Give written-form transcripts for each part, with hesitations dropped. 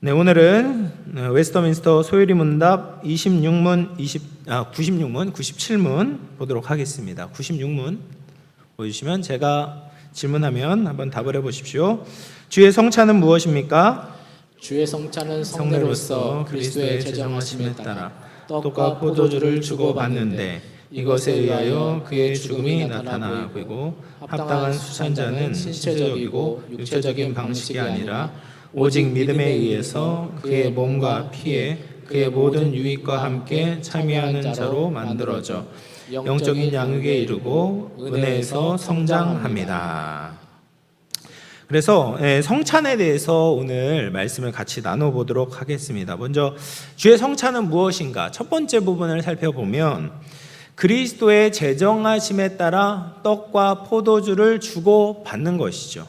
네, 오늘은 웨스터민스터 소요리 문답 96문, 96문, 97문 보도록 하겠습니다. 96문 보여주시면 제가 질문하면 한번 답을 해보십시오. 주의 성찬은 무엇입니까? 주의 성찬은 성례로서 그리스도의 제정하심에 따라 떡과 포도주를 주고받는데 이것에 의하여 그의 죽음이 나타나 보이고 합당한 수찬자는 신체적이고 육체적인 방식이 아니라 오직 믿음에 의해서 그의 몸과 피에 그의 모든 유익과 함께 참여하는 자로 만들어져 영적인 양육에 이르고 은혜에서 성장합니다. 그래서 성찬에 대해서 오늘 말씀을 같이 나눠보도록 하겠습니다. 먼저 주의 성찬은 무엇인가? 첫 번째 부분을 살펴보면 그리스도의 제정하심에 따라 떡과 포도주를 주고 받는 것이죠.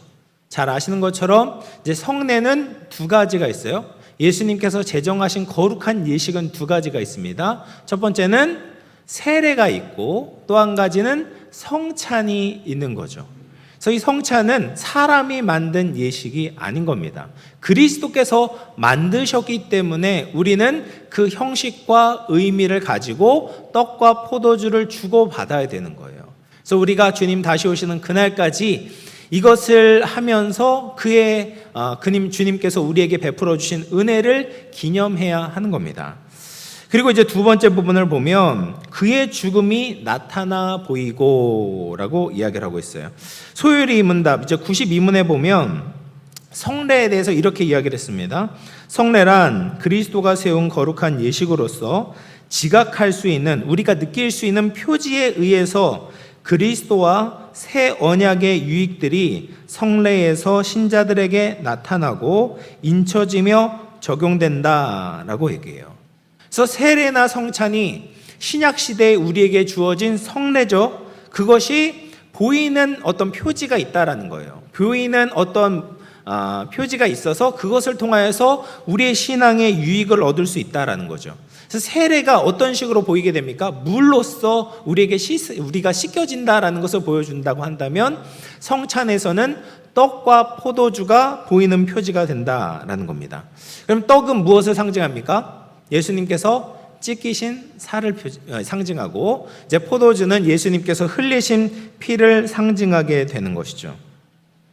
잘 아시는 것처럼 이제 성례는 두 가지가 있어요. 예수님께서 제정하신 거룩한 예식은 두 가지가 있습니다. 첫 번째는 세례가 있고 또 한 가지는 성찬이 있는 거죠. 그래서 이 성찬은 사람이 만든 예식이 아닌 겁니다. 그리스도께서 만드셨기 때문에 우리는 그 형식과 의미를 가지고 떡과 포도주를 주고받아야 되는 거예요. 그래서 우리가 주님 다시 오시는 그날까지 이것을 하면서 주님께서 우리에게 베풀어 주신 은혜를 기념해야 하는 겁니다. 그리고 이제 두 번째 부분을 보면 그의 죽음이 나타나 보이고 라고 이야기를 하고 있어요. 소요리 문답 이제 92문에 보면 성례에 대해서 이렇게 이야기를 했습니다. 성례란 그리스도가 세운 거룩한 예식으로서 지각할 수 있는, 우리가 느낄 수 있는 표지에 의해서 그리스도와 새 언약의 유익들이 성례에서 신자들에게 나타나고 인쳐지며 적용된다라고 얘기해요. 그래서 세례나 성찬이 신약 시대에 우리에게 주어진 성례죠. 그것이 보이는 어떤 표지가 있다라는 거예요. 보이는 어떤 표지가 있어서 그것을 통하여서 우리의 신앙의 유익을 얻을 수 있다라는 거죠. 그래서 세례가 어떤 식으로 보이게 됩니까? 물로써 우리가 씻겨진다라는 것을 보여준다고 한다면 성찬에서는 떡과 포도주가 보이는 표지가 된다라는 겁니다. 그럼 떡은 무엇을 상징합니까? 예수님께서 찢기신 살을 상징하고 이제 포도주는 예수님께서 흘리신 피를 상징하게 되는 것이죠.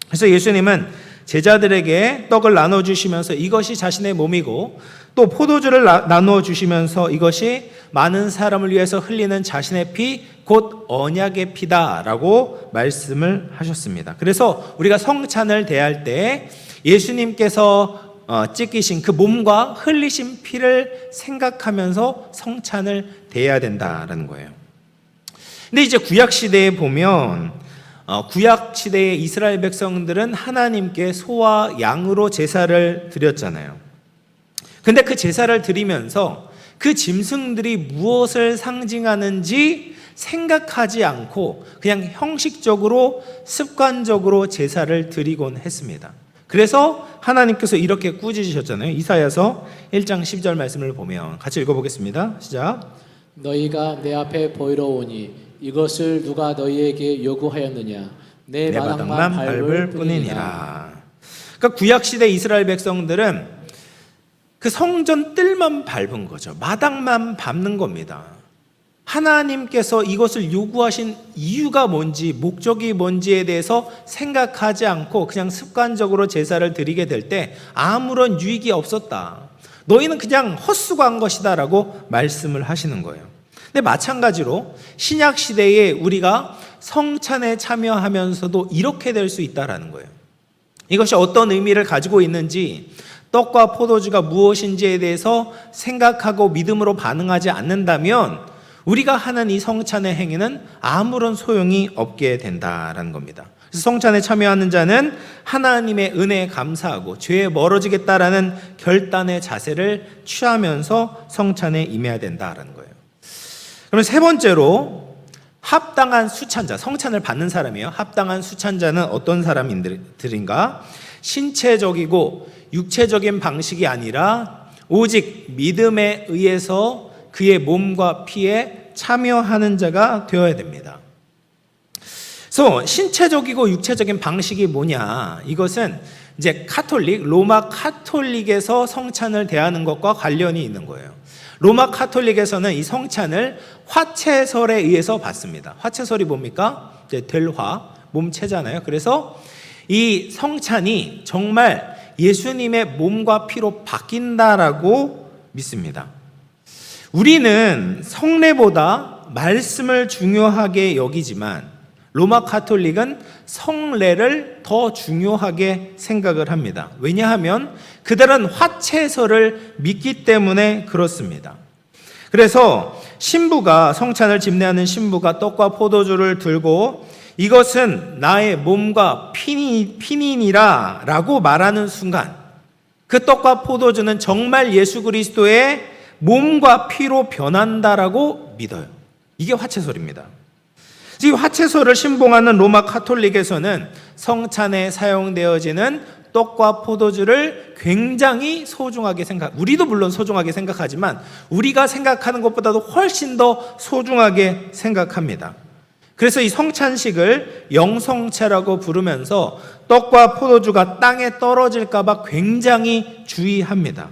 그래서 예수님은 제자들에게 떡을 나눠주시면서 이것이 자신의 몸이고 또 포도주를 나누어 주시면서 이것이 많은 사람을 위해서 흘리는 자신의 피, 곧 언약의 피다라고 말씀을 하셨습니다. 그래서 우리가 성찬을 대할 때 예수님께서 찢기신 그 몸과 흘리신 피를 생각하면서 성찬을 대해야 된다라는 거예요. 근데 이제 구약 시대에 보면 구약 시대의 이스라엘 백성들은 하나님께 소와 양으로 제사를 드렸잖아요. 근데 그 제사를 드리면서 그 짐승들이 무엇을 상징하는지 생각하지 않고 그냥 형식적으로 습관적으로 제사를 드리곤 했습니다. 그래서 하나님께서 이렇게 꾸짖으셨잖아요. 이사야서 1장 10절 말씀을 보면 같이 읽어보겠습니다. 시작. 너희가 내 앞에 보이러 오니 이것을 누가 너희에게 요구하였느냐? 내 마당만 밟을 뿐이니라. 그러니까 구약시대 이스라엘 백성들은 그 성전 뜰만 밟은 거죠. 마당만 밟는 겁니다. 하나님께서 이것을 요구하신 이유가 뭔지, 목적이 뭔지에 대해서 생각하지 않고 그냥 습관적으로 제사를 드리게 될 때 아무런 유익이 없었다. 너희는 그냥 헛수고한 것이다 라고 말씀을 하시는 거예요. 근데 마찬가지로 신약 시대에 우리가 성찬에 참여하면서도 이렇게 될 수 있다라는 거예요. 이것이 어떤 의미를 가지고 있는지, 떡과 포도주가 무엇인지에 대해서 생각하고 믿음으로 반응하지 않는다면 우리가 하는 이 성찬의 행위는 아무런 소용이 없게 된다라는 겁니다. 그래서 성찬에 참여하는 자는 하나님의 은혜에 감사하고 죄에 멀어지겠다라는 결단의 자세를 취하면서 성찬에 임해야 된다라는 거예요. 그러면 세 번째로 합당한 수찬자, 성찬을 받는 사람이에요. 합당한 수찬자는 어떤 사람들인가? 신체적이고 육체적인 방식이 아니라 오직 믿음에 의해서 그의 몸과 피에 참여하는 자가 되어야 됩니다. 그래서 신체적이고 육체적인 방식이 뭐냐? 이것은 이제 로마 카톨릭에서 성찬을 대하는 것과 관련이 있는 거예요. 로마 카톨릭에서는 이 성찬을 화채설에 의해서 받습니다. 화채설이 뭡니까? 이제 델화, 몸체잖아요. 그래서 이 성찬이 정말 예수님의 몸과 피로 바뀐다라고 믿습니다. 우리는 성례보다 말씀을 중요하게 여기지만 로마 카톨릭은 성례를 더 중요하게 생각을 합니다. 왜냐하면 그들은 화채설을 믿기 때문에 그렇습니다. 그래서 성찬을 집례하는 신부가 떡과 포도주를 들고 이것은 나의 몸과 피니니라 라고 말하는 순간 그 떡과 포도주는 정말 예수 그리스도의 몸과 피로 변한다라고 믿어요. 이게 화채설입니다. 이 화채설을 신봉하는 로마 카톨릭에서는 성찬에 사용되어지는 떡과 포도주를 굉장히 소중하게 우리도 물론 소중하게 생각하지만 우리가 생각하는 것보다도 훨씬 더 소중하게 생각합니다. 그래서 이 성찬식을 영성체라고 부르면서 떡과 포도주가 땅에 떨어질까 봐 굉장히 주의합니다.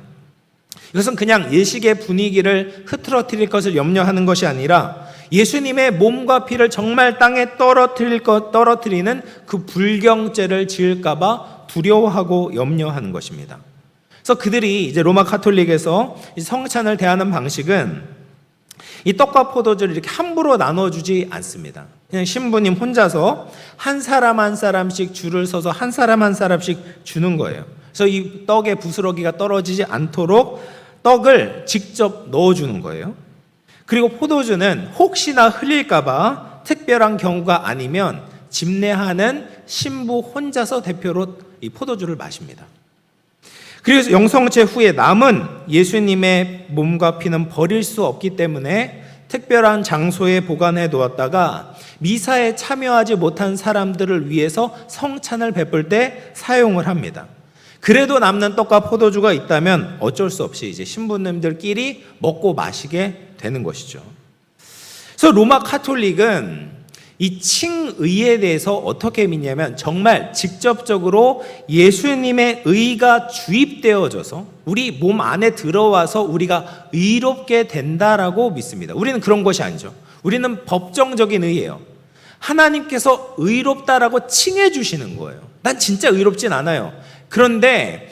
이것은 그냥 예식의 분위기를 흐트러뜨릴 것을 염려하는 것이 아니라 예수님의 몸과 피를 정말 땅에 떨어뜨리는 그 불경죄를 지을까 봐 두려워하고 염려하는 것입니다. 그래서 그들이 이제 로마 카톨릭에서 성찬을 대하는 방식은 이 떡과 포도주를 이렇게 함부로 나눠주지 않습니다. 그냥 신부님 혼자서 한 사람 한 사람씩 줄을 서서 한 사람 한 사람씩 주는 거예요. 그래서 이 떡의 부스러기가 떨어지지 않도록 떡을 직접 넣어주는 거예요. 그리고 포도주는 혹시나 흘릴까봐 특별한 경우가 아니면 집례하는 신부 혼자서 대표로 이 포도주를 마십니다. 그래서 영성체 후에 남은 예수님의 몸과 피는 버릴 수 없기 때문에 특별한 장소에 보관해 두었다가 미사에 참여하지 못한 사람들을 위해서 성찬을 베풀 때 사용을 합니다. 그래도 남는 떡과 포도주가 있다면 어쩔 수 없이 이제 신부님들끼리 먹고 마시게 되는 것이죠. 그래서 로마 카톨릭은 이 칭의에 대해서 어떻게 믿냐면 정말 직접적으로 예수님의 의가 주입되어져서 우리 몸 안에 들어와서 우리가 의롭게 된다라고 믿습니다. 우리는 그런 것이 아니죠. 우리는 법정적인 의예요. 하나님께서 의롭다라고 칭해 주시는 거예요. 난 진짜 의롭진 않아요. 그런데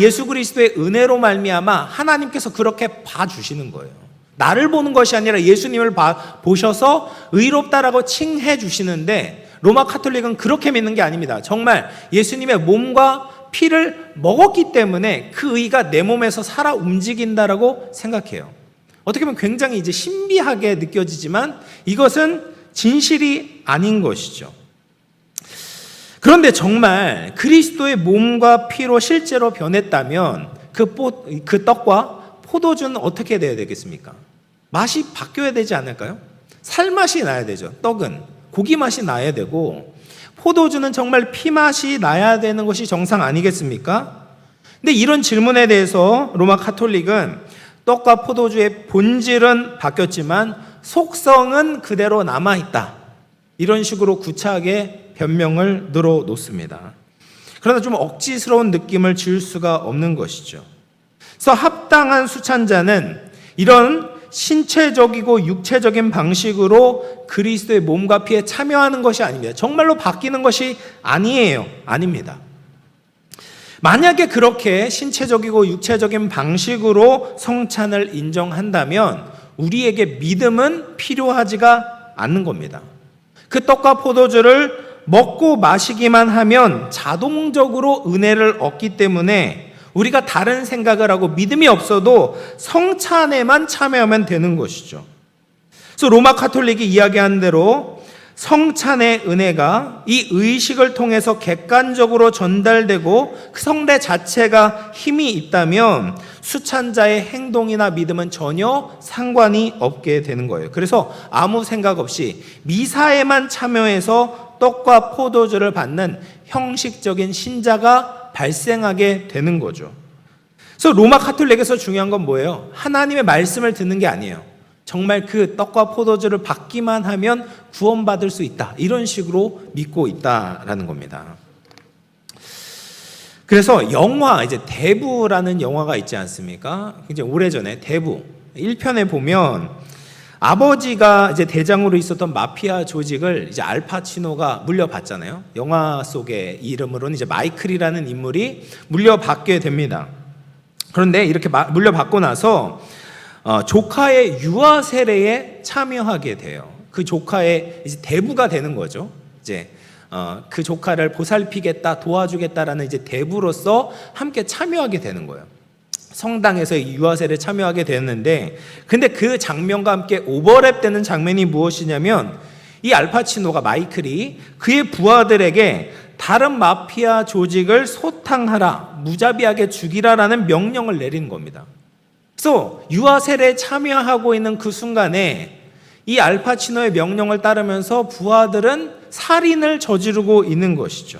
예수 그리스도의 은혜로 말미암아 하나님께서 그렇게 봐주시는 거예요. 나를 보는 것이 아니라 예수님을 보셔서 의롭다라고 칭해 주시는데 로마 카톨릭은 그렇게 믿는 게 아닙니다. 정말 예수님의 몸과 피를 먹었기 때문에 그 의가 내 몸에서 살아 움직인다라고 생각해요. 어떻게 보면 굉장히 이제 신비하게 느껴지지만 이것은 진실이 아닌 것이죠. 그런데 정말 그리스도의 몸과 피로 실제로 변했다면 그 떡과 포도주는 어떻게 돼야 되겠습니까? 맛이 바뀌어야 되지 않을까요? 살맛이 나야 되죠. 떡은 고기 맛이 나야 되고 포도주는 정말 피맛이 나야 되는 것이 정상 아니겠습니까? 근데 이런 질문에 대해서 로마 카톨릭은 떡과 포도주의 본질은 바뀌었지만 속성은 그대로 남아있다. 이런 식으로 구차하게 변명을 늘어놓습니다. 그러나 좀 억지스러운 느낌을 지울 수가 없는 것이죠. 그래서 합당한 수찬자는 이런 신체적이고 육체적인 방식으로 그리스도의 몸과 피에 참여하는 것이 아닙니다. 정말로 바뀌는 것이 아닙니다. 만약에 그렇게 신체적이고 육체적인 방식으로 성찬을 인정한다면 우리에게 믿음은 필요하지가 않는 겁니다. 그 떡과 포도주를 먹고 마시기만 하면 자동적으로 은혜를 얻기 때문에 우리가 다른 생각을 하고 믿음이 없어도 성찬에만 참여하면 되는 것이죠. 그래서 로마 카톨릭이 이야기한 대로 성찬의 은혜가 이 의식을 통해서 객관적으로 전달되고 그 성례 자체가 힘이 있다면 수찬자의 행동이나 믿음은 전혀 상관이 없게 되는 거예요. 그래서 아무 생각 없이 미사에만 참여해서 떡과 포도주를 받는 형식적인 신자가 발생하게 되는 거죠. 그래서 로마 카톨릭에서 중요한 건 뭐예요? 하나님의 말씀을 듣는 게 아니에요. 정말 그 떡과 포도주를 받기만 하면 구원받을 수 있다. 이런 식으로 믿고 있다라는 겁니다. 그래서 영화, 이제 대부라는 영화가 있지 않습니까? 이제 오래전에 대부 1편에 보면 아버지가 이제 대장으로 있었던 마피아 조직을 이제 알파치노가 물려받잖아요. 영화 속의 이름으로는 이제 마이클이라는 인물이 물려받게 됩니다. 그런데 이렇게 물려받고 나서 조카의 유아 세례에 참여하게 돼요. 그 조카의 이제 대부가 되는 거죠. 이제 그 조카를 보살피겠다, 도와주겠다라는 이제 대부로서 함께 참여하게 되는 거예요. 성당에서 유아 세례에 참여하게 되었는데, 근데 그 장면과 함께 오버랩되는 장면이 무엇이냐면, 이 알파치노가, 마이클이 그의 부하들에게 다른 마피아 조직을 소탕하라, 무자비하게 죽이라라는 명령을 내리는 겁니다. 그래서 유아 세례에 참여하고 있는 그 순간에 이 알파치노의 명령을 따르면서 부하들은 살인을 저지르고 있는 것이죠.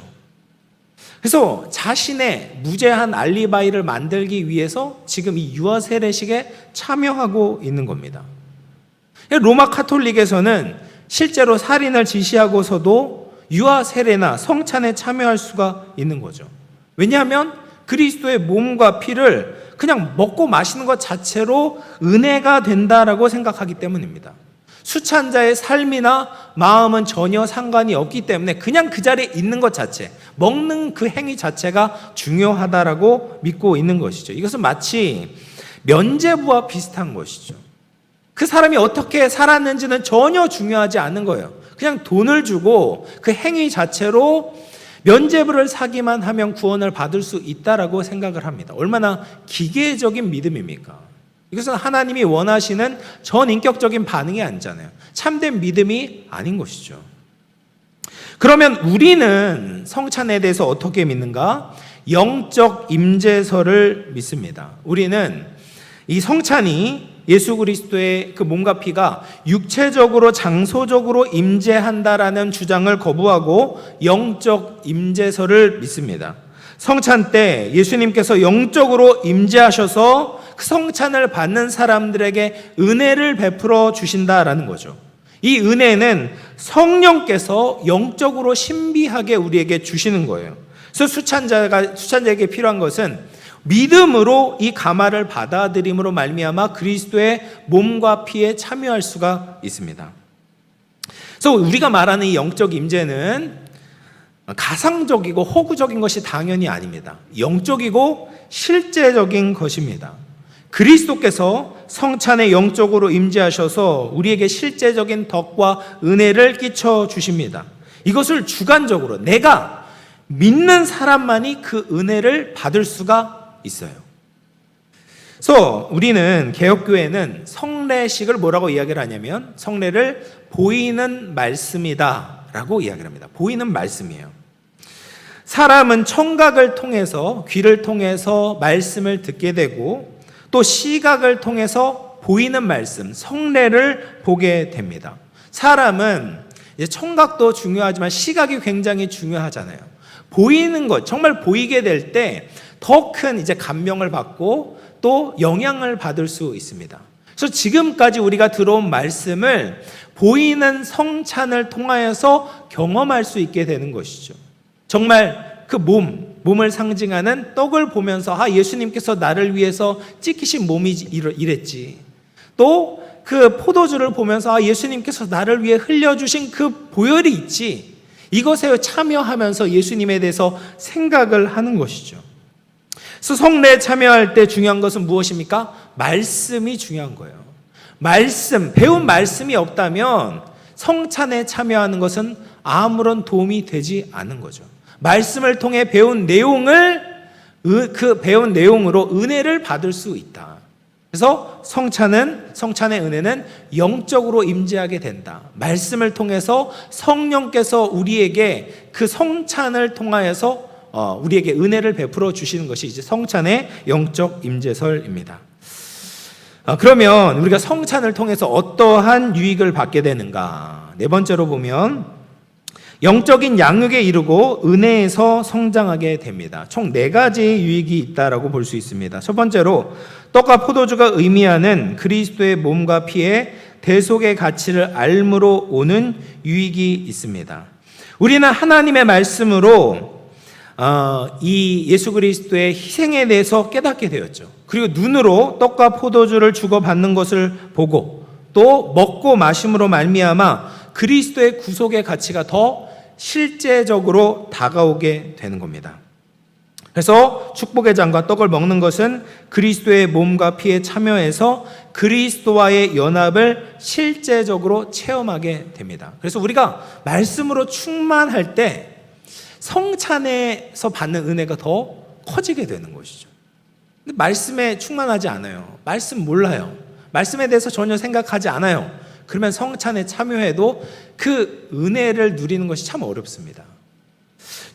그래서 자신의 무죄한 알리바이를 만들기 위해서 지금 이 유아 세례식에 참여하고 있는 겁니다. 로마 카톨릭에서는 실제로 살인을 지시하고서도 유아 세례나 성찬에 참여할 수가 있는 거죠. 왜냐하면 그리스도의 몸과 피를 그냥 먹고 마시는 것 자체로 은혜가 된다라고 생각하기 때문입니다. 수찬자의 삶이나 마음은 전혀 상관이 없기 때문에 그냥 그 자리에 있는 것 자체, 먹는 그 행위 자체가 중요하다라고 믿고 있는 것이죠. 이것은 마치 면죄부와 비슷한 것이죠. 그 사람이 어떻게 살았는지는 전혀 중요하지 않은 거예요. 그냥 돈을 주고 그 행위 자체로 면죄부를 사기만 하면 구원을 받을 수 있다라고 생각을 합니다. 얼마나 기계적인 믿음입니까? 이것은 하나님이 원하시는 전인격적인 반응이 아니잖아요. 참된 믿음이 아닌 것이죠. 그러면 우리는 성찬에 대해서 어떻게 믿는가? 영적 임재설을 믿습니다. 우리는 이 성찬이 예수 그리스도의 그 몸과 피가 육체적으로 장소적으로 임재한다라는 주장을 거부하고 영적 임재설을 믿습니다. 성찬 때 예수님께서 영적으로 임재하셔서 그 성찬을 받는 사람들에게 은혜를 베풀어 주신다라는 거죠. 이 은혜는 성령께서 영적으로 신비하게 우리에게 주시는 거예요. 그래서 수찬자에게 필요한 것은 믿음으로 이 가마를 받아들임으로 말미암아 그리스도의 몸과 피에 참여할 수가 있습니다. 그래서 우리가 말하는 이 영적 임재는 가상적이고 허구적인 것이 당연히 아닙니다. 영적이고 실제적인 것입니다. 그리스도께서 성찬에 영적으로 임재하셔서 우리에게 실제적인 덕과 은혜를 끼쳐 주십니다. 이것을 주관적으로 내가 믿는 사람만이 그 은혜를 받을 수가 있어요. 그래서 우리는 개혁교회는 성례식을 뭐라고 이야기를 하냐면 성례를 보이는 말씀이다 라고 이야기를 합니다. 보이는 말씀이에요. 사람은 청각을 통해서, 귀를 통해서 말씀을 듣게 되고 또 시각을 통해서 보이는 말씀, 성례를 보게 됩니다. 사람은 이제 청각도 중요하지만 시각이 굉장히 중요하잖아요. 보이는 것, 정말 보이게 될 때 더 큰 이제 감명을 받고 또 영향을 받을 수 있습니다. 그래서 지금까지 우리가 들어온 말씀을 보이는 성찬을 통하여서 경험할 수 있게 되는 것이죠. 정말 그 몸을 상징하는 떡을 보면서 예수님께서 나를 위해서 찢기신 몸이 이랬지. 또 그 포도주를 보면서 예수님께서 나를 위해 흘려주신 그 보혈이 있지. 이것에 참여하면서 예수님에 대해서 생각을 하는 것이죠. 그래서 성례에 참여할 때 중요한 것은 무엇입니까? 말씀이 중요한 거예요. 배운 말씀이 없다면 성찬에 참여하는 것은 아무런 도움이 되지 않는 거죠. 말씀을 통해 배운 내용을 그 배운 내용으로 은혜를 받을 수 있다. 그래서 성찬의 은혜는 영적으로 임재하게 된다. 말씀을 통해서 성령께서 우리에게 그 성찬을 통하여서 우리에게 은혜를 베풀어 주시는 것이 이제 성찬의 영적 임재설입니다. 그러면 우리가 성찬을 통해서 어떠한 유익을 받게 되는가? 네 번째로 보면 영적인 양육에 이르고 은혜에서 성장하게 됩니다. 총 4가지 유익이 있다라고 볼 수 있습니다. 첫 번째로 떡과 포도주가 의미하는 그리스도의 몸과 피의 대속의 가치를 알므로 오는 유익이 있습니다. 우리는 하나님의 말씀으로 이 예수 그리스도의 희생에 대해서 깨닫게 되었죠. 그리고 눈으로 떡과 포도주를 주고받는 것을 보고 또 먹고 마심으로 말미암아 그리스도의 구속의 가치가 더 실제적으로 다가오게 되는 겁니다. 그래서 축복의 잔과 떡을 먹는 것은 그리스도의 몸과 피에 참여해서 그리스도와의 연합을 실제적으로 체험하게 됩니다. 그래서 우리가 말씀으로 충만할 때 성찬에서 받는 은혜가 더 커지게 되는 것이죠. 근데 말씀에 충만하지 않아요. 말씀 몰라요. 말씀에 대해서 전혀 생각하지 않아요. 그러면 성찬에 참여해도 그 은혜를 누리는 것이 참 어렵습니다.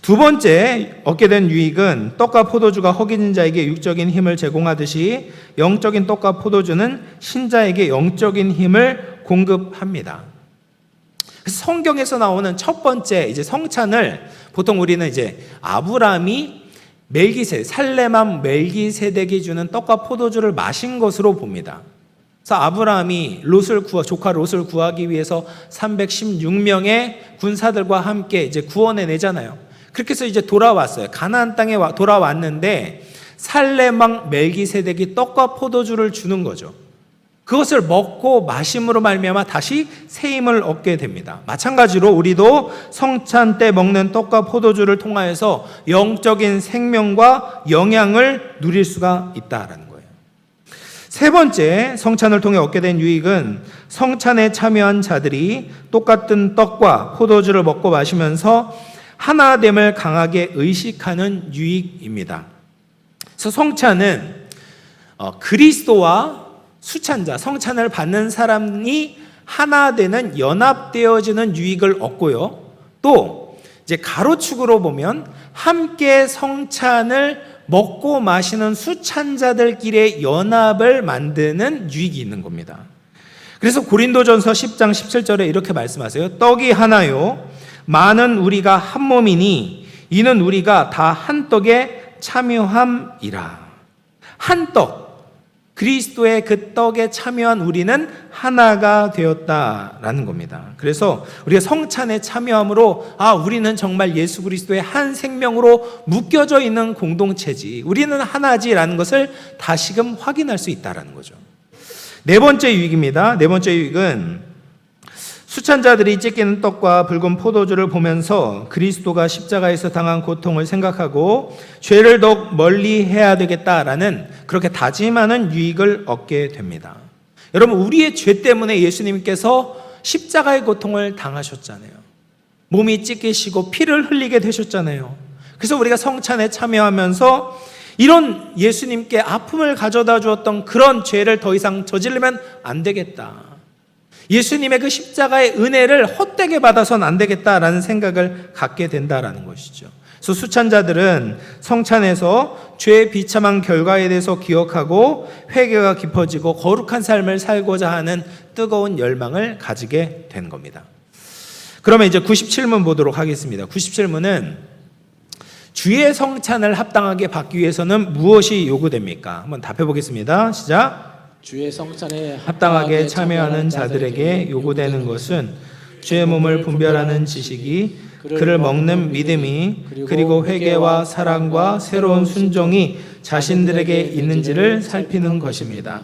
두 번째 얻게 된 유익은 떡과 포도주가 허기진 자에게 육적인 힘을 제공하듯이 영적인 떡과 포도주는 신자에게 영적인 힘을 공급합니다. 그래서 성경에서 나오는 첫 번째 이제 성찬을 보통 우리는 이제 아브라함이 살레만 멜기세덱이 주는 떡과 포도주를 마신 것으로 봅니다. 그래서 아브라함이 조카 롯을 구하기 위해서 316명의 군사들과 함께 이제 구원해 내잖아요. 그렇게 해서 이제 돌아왔어요. 가나안 땅에 돌아왔는데 살레망 멜기세덱이 떡과 포도주를 주는 거죠. 그것을 먹고 마심으로 말미암아 다시 새 힘을 얻게 됩니다. 마찬가지로 우리도 성찬 때 먹는 떡과 포도주를 통하여서 영적인 생명과 영향을 누릴 수가 있다라는 거예요. 세 번째 성찬을 통해 얻게 된 유익은 성찬에 참여한 자들이 똑같은 떡과 포도주를 먹고 마시면서 하나됨을 강하게 의식하는 유익입니다. 그래서 성찬은 그리스도와 수찬자, 성찬을 받는 사람이 하나 되는 연합되어지는 유익을 얻고요. 또 이제 가로축으로 보면 함께 성찬을 먹고 마시는 수찬자들끼리의 연합을 만드는 유익이 있는 겁니다. 그래서 고린도전서 10장 17절에 이렇게 말씀하세요. 떡이 하나요 많은 우리가 한 몸이니 이는 우리가 다 한 떡에 참여함이라. 한 떡, 그리스도의 그 떡에 참여한 우리는 하나가 되었다라는 겁니다. 그래서 우리가 성찬에 참여함으로 우리는 정말 예수 그리스도의 한 생명으로 묶여져 있는 공동체지, 우리는 하나지라는 것을 다시금 확인할 수 있다라는 거죠. 네 번째 유익입니다. 네 번째 유익은 수찬자들이 찢기는 떡과 붉은 포도주를 보면서 그리스도가 십자가에서 당한 고통을 생각하고 죄를 더욱 멀리 해야 되겠다라는 그렇게 다짐하는 유익을 얻게 됩니다. 여러분, 우리의 죄 때문에 예수님께서 십자가의 고통을 당하셨잖아요. 몸이 찢기시고 피를 흘리게 되셨잖아요. 그래서 우리가 성찬에 참여하면서 이런 예수님께 아픔을 가져다 주었던 그런 죄를 더 이상 저지르면 안 되겠다. 예수님의 그 십자가의 은혜를 헛되게 받아서는 안 되겠다라는 생각을 갖게 된다라는 것이죠. 그래서 수찬자들은 성찬에서 죄의 비참한 결과에 대해서 기억하고 회개가 깊어지고 거룩한 삶을 살고자 하는 뜨거운 열망을 가지게 된 겁니다. 그러면 이제 97문 보도록 하겠습니다. 97문은 주의 성찬을 합당하게 받기 위해서는 무엇이 요구됩니까? 한번 답해 보겠습니다. 시작. 주의 성찬에 합당하게 참여하는 자들에게 요구되는 것은 주의 몸을 분별하는 지식이, 그를 먹는 믿음이, 그리고 회개와 사랑과 새로운 순종이 자신들에게 있는지를 살피는 것입니다.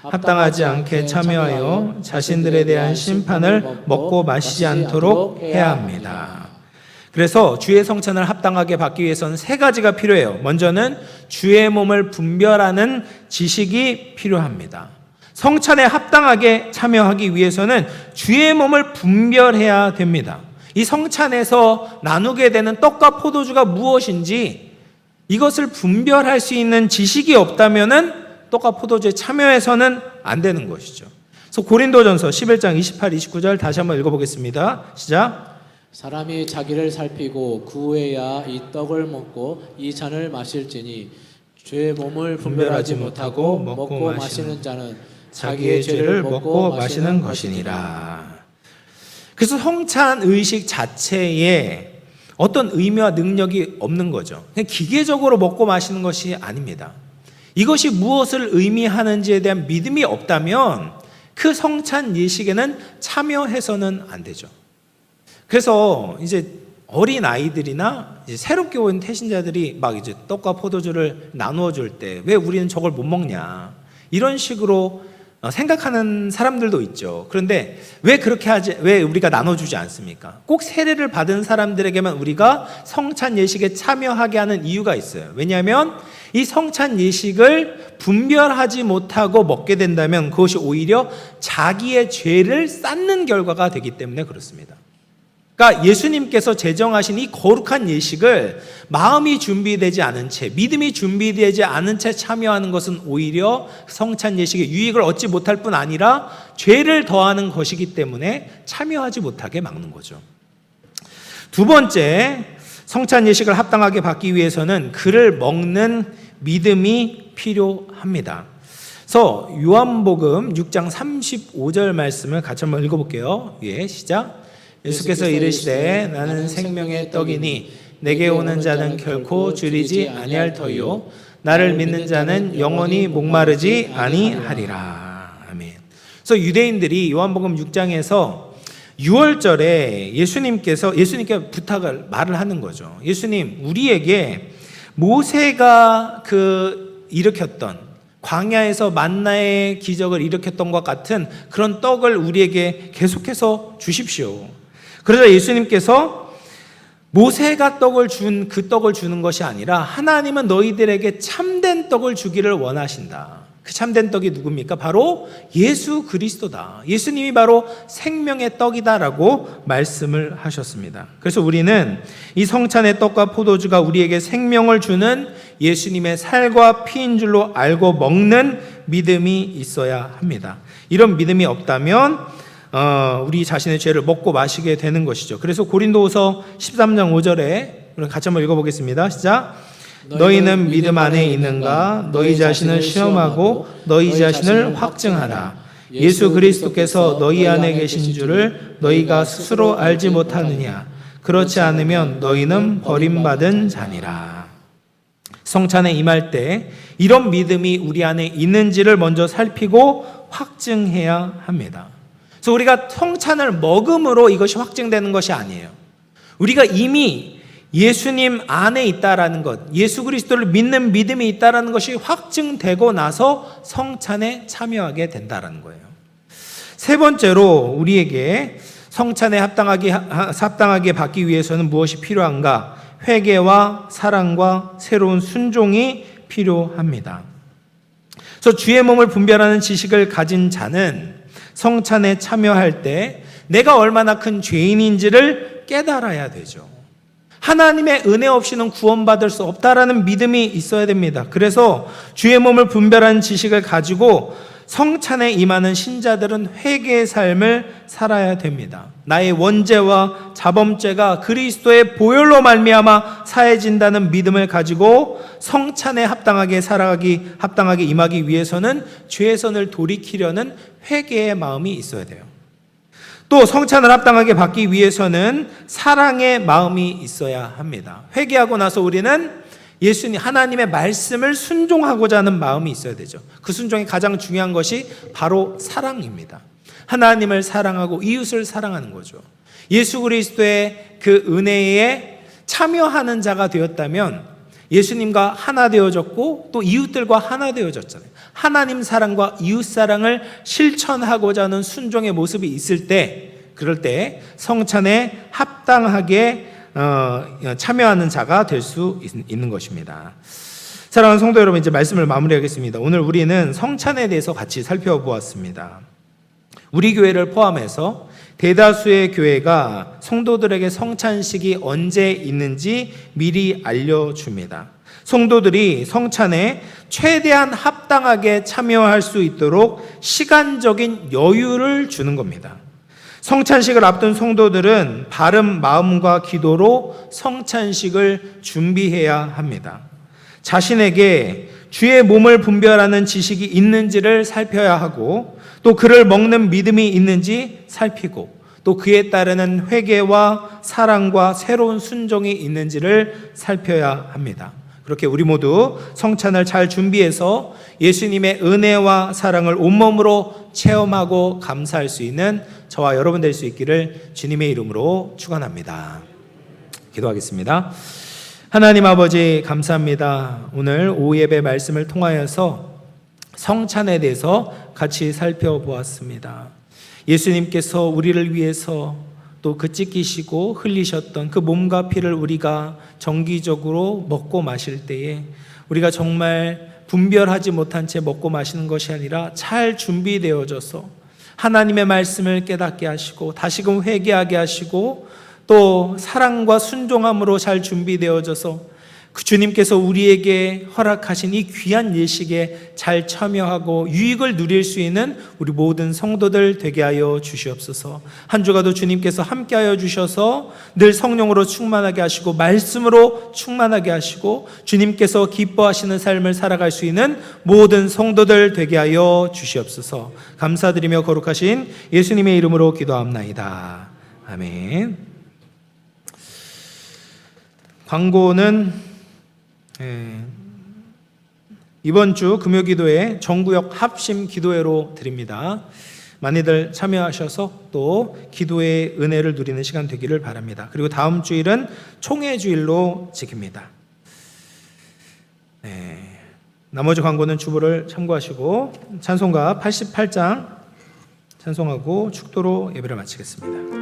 합당하지 않게 참여하여 자신들에 대한 심판을 먹고 마시지 않도록 해야 합니다. 그래서 주의 성찬을 합당하게 받기 위해서는 세 가지가 필요해요. 먼저는 주의 몸을 분별하는 지식이 필요합니다. 성찬에 합당하게 참여하기 위해서는 주의 몸을 분별해야 됩니다. 이 성찬에서 나누게 되는 떡과 포도주가 무엇인지 이것을 분별할 수 있는 지식이 없다면은 떡과 포도주에 참여해서는 안 되는 것이죠. 그래서 고린도전서 11장 28, 29절 다시 한번 읽어보겠습니다. 시작. 사람이 자기를 살피고 그 후에야 이 떡을 먹고 이 잔을 마실지니 죄의 몸을 분별하지 못하고 먹고 마시는 자는 자기의 죄를 먹고 마시는 것이니라. 그래서 성찬 의식 자체에 어떤 의미와 능력이 없는 거죠. 그냥 기계적으로 먹고 마시는 것이 아닙니다. 이것이 무엇을 의미하는지에 대한 믿음이 없다면 그 성찬 예식에는 참여해서는 안 되죠. 그래서 이제 어린 아이들이나 이제 새롭게 온 태신자들이 막 이제 떡과 포도주를 나누어 줄 때 왜 우리는 저걸 못 먹냐 이런 식으로 생각하는 사람들도 있죠. 그런데 왜 우리가 나눠주지 않습니까? 꼭 세례를 받은 사람들에게만 우리가 성찬 예식에 참여하게 하는 이유가 있어요. 왜냐하면 이 성찬 예식을 분별하지 못하고 먹게 된다면 그것이 오히려 자기의 죄를 쌓는 결과가 되기 때문에 그렇습니다. 그러니까 예수님께서 제정하신 이 거룩한 예식을 마음이 준비되지 않은 채, 믿음이 준비되지 않은 채 참여하는 것은 오히려 성찬 예식의 유익을 얻지 못할 뿐 아니라 죄를 더하는 것이기 때문에 참여하지 못하게 막는 거죠. 두 번째, 성찬 예식을 합당하게 받기 위해서는 그를 먹는 믿음이 필요합니다. 그래서 요한복음 6장 35절 말씀을 같이 한번 읽어볼게요. 예, 시작. 예수께서 이르시되 나는 생명의 떡이니 내게 오는 자는 결코 줄이지 아니할 터이요 나를 믿는 자는 영원히 목마르지 아니하리라. 아멘. 그래서 유대인들이 요한복음 6장에서 6월절에 예수님께 말을 하는 거죠. 예수님, 우리에게 모세가 일으켰던 광야에서 만나의 기적을 일으켰던 것 같은 그런 떡을 우리에게 계속해서 주십시오. 그러자 예수님께서 모세가 그 떡을 주는 것이 아니라 하나님은 너희들에게 참된 떡을 주기를 원하신다. 그 참된 떡이 누굽니까? 바로 예수 그리스도다. 예수님이 바로 생명의 떡이다라고 말씀을 하셨습니다. 그래서 우리는 이 성찬의 떡과 포도주가 우리에게 생명을 주는 예수님의 살과 피인 줄로 알고 먹는 믿음이 있어야 합니다. 이런 믿음이 없다면 우리 자신의 죄를 먹고 마시게 되는 것이죠. 그래서 고린도후서 13장 5절에 같이 한번 읽어보겠습니다. 시작. 너희는 믿음 안에 있는가? 너희 자신을 시험하고 너희 자신을 확증하라. 예수 그리스도께서 너희 안에 계신 줄을 너희가 스스로 알지 못하느냐? 그렇지 않으면 너희는 버림받은 자니라. 성찬에 임할 때 이런 믿음이 우리 안에 있는지를 먼저 살피고 확증해야 합니다. 그래서 우리가 성찬을 먹음으로 이것이 확증되는 것이 아니에요. 우리가 이미 예수님 안에 있다라는 것, 예수 그리스도를 믿는 믿음이 있다라는 것이 확증되고 나서 성찬에 참여하게 된다라는 거예요. 세 번째로 우리에게 성찬에 합당하게 받기 위해서는 무엇이 필요한가? 회개와 사랑과 새로운 순종이 필요합니다. 그래서 주의 몸을 분별하는 지식을 가진 자는 성찬에 참여할 때 내가 얼마나 큰 죄인인지를 깨달아야 되죠. 하나님의 은혜 없이는 구원받을 수 없다라는 믿음이 있어야 됩니다. 그래서 주의 몸을 분별하는 지식을 가지고 성찬에 임하는 신자들은 회개의 삶을 살아야 됩니다. 나의 원죄와 자범죄가 그리스도의 보혈로 말미암아 사해진다는 믿음을 가지고 성찬에 합당하게 임하기 위해서는 죄선을 돌이키려는 회개의 마음이 있어야 돼요. 또 성찬을 합당하게 받기 위해서는 사랑의 마음이 있어야 합니다. 회개하고 나서 우리는 예수님 하나님의 말씀을 순종하고자 하는 마음이 있어야 되죠. 그 순종의 가장 중요한 것이 바로 사랑입니다. 하나님을 사랑하고 이웃을 사랑하는 거죠. 예수 그리스도의 그 은혜에 참여하는 자가 되었다면 예수님과 하나 되어졌고 또 이웃들과 하나 되어졌잖아요. 하나님 사랑과 이웃 사랑을 실천하고자 하는 순종의 모습이 있을 때, 그럴 때 성찬에 합당하게 참여하는 자가 될 수 있는 것입니다. 사랑하는 성도 여러분, 이제 말씀을 마무리하겠습니다. 오늘 우리는 성찬에 대해서 같이 살펴보았습니다. 우리 교회를 포함해서 대다수의 교회가 성도들에게 성찬식이 언제 있는지 미리 알려줍니다. 성도들이 성찬에 최대한 합당하게 참여할 수 있도록 시간적인 여유를 주는 겁니다. 성찬식을 앞둔 성도들은 바른 마음과 기도로 성찬식을 준비해야 합니다. 자신에게 주의 몸을 분별하는 지식이 있는지를 살펴야 하고 또 그를 먹는 믿음이 있는지 살피고 또 그에 따르는 회개와 사랑과 새로운 순종이 있는지를 살펴야 합니다. 그렇게 우리 모두 성찬을 잘 준비해서 예수님의 은혜와 사랑을 온몸으로 체험하고 감사할 수 있는 저와 여러분 될 수 있기를 주님의 이름으로 축원합니다. 기도하겠습니다. 하나님 아버지 감사합니다. 오늘 오후 예배 말씀을 통하여서 성찬에 대해서 같이 살펴보았습니다. 예수님께서 우리를 위해서 또 그 찢기시고 흘리셨던 그 몸과 피를 우리가 정기적으로 먹고 마실 때에 우리가 정말 분별하지 못한 채 먹고 마시는 것이 아니라 잘 준비되어져서 하나님의 말씀을 깨닫게 하시고 다시금 회개하게 하시고 또 사랑과 순종함으로 잘 준비되어져서 그 주님께서 우리에게 허락하신 이 귀한 예식에 잘 참여하고 유익을 누릴 수 있는 우리 모든 성도들 되게 하여 주시옵소서. 한 주간도 주님께서 함께하여 주셔서 늘 성령으로 충만하게 하시고 말씀으로 충만하게 하시고 주님께서 기뻐하시는 삶을 살아갈 수 있는 모든 성도들 되게 하여 주시옵소서. 감사드리며 거룩하신 예수님의 이름으로 기도합나이다. 아멘. 광고는 이번 주 금요기도회 정구역 합심 기도회로 드립니다. 많이들 참여하셔서 또 기도의 은혜를 누리는 시간 되기를 바랍니다. 그리고 다음 주일은 총회주일로 지킵니다. 나머지 광고는 주보를 참고하시고 찬송가 88장 찬송하고 축도로 예배를 마치겠습니다.